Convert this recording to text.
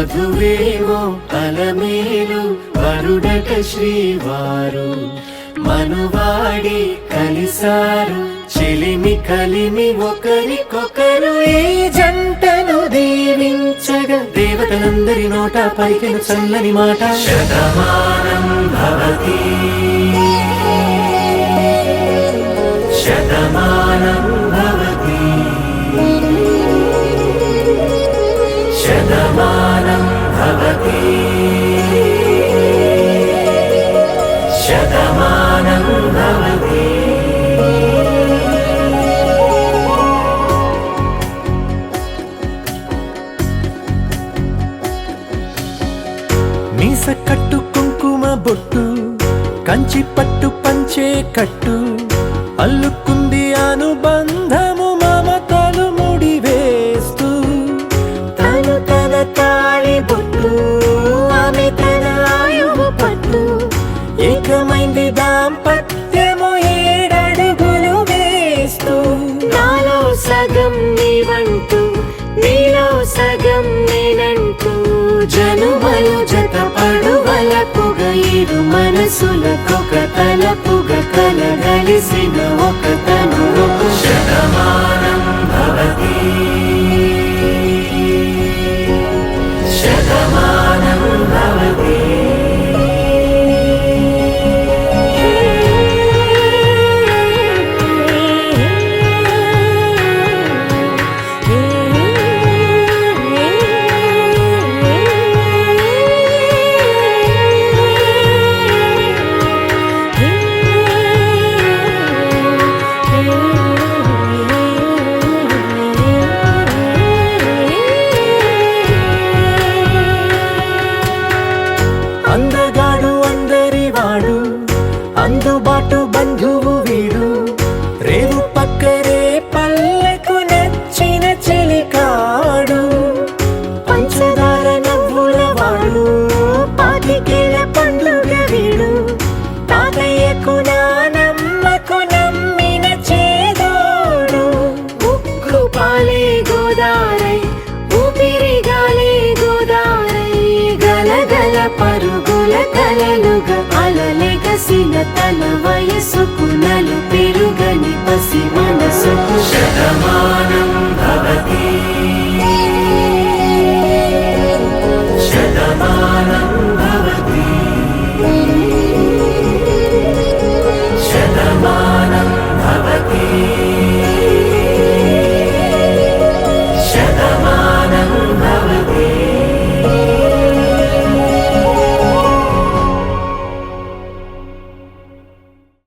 వధువేమో అలమేలు వరుడట శ్రీవారు మనువాడి కలిసారు చెలిమి కలిమి ఒకరికొకరు ఈ జంటను దీవించగా దేవతలందరి నోట పలికిన చల్లని మాట శతమానం భవతి శతమానం భవతి శతమానం భవతి శతమానం భవతి. మీస కట్టు కుంకుమ బొట్టు కంచి పట్టు పంచే కట్టు అల్లుకుంది అనుబంధము మమతలు ముడివేస్తూ తను తన తాళి బొట్టు ఆమె తన ఆయువు పట్టు ఏకమైంది దాంపత్యము 7 అడుగులు వేస్తూ నాలో సగం నీవంటూ నీలో సగం నేనంటూ జనుమలు జతపడు వలపుగ ఇరు మనసులకొక తలపుగ కలగలిసిన ఒక తను శతమానం భవతి శతమానం భవతి. అందగాడు అందరివాడు అందుబాటు బంధువు వీడు రేవు పక్కరే పల్లెకు నచ్చిన చెలికాడు పంచదార నవ్వుల వాడు పాతికేల పండుగ వీడు తాతయ్యకు నానమ్మకు నమ్మిన చేదోడు ఉక్కు పాలే గోదారై ఊపిరి గాలే గోదారై గలగల పరుగుల కలలుగా అలలెగసిన తన వయసుకు నలు పెరుగని పసి మనసుకు శతమానం భవతి శతమానం భవతి శతమానం భవతి.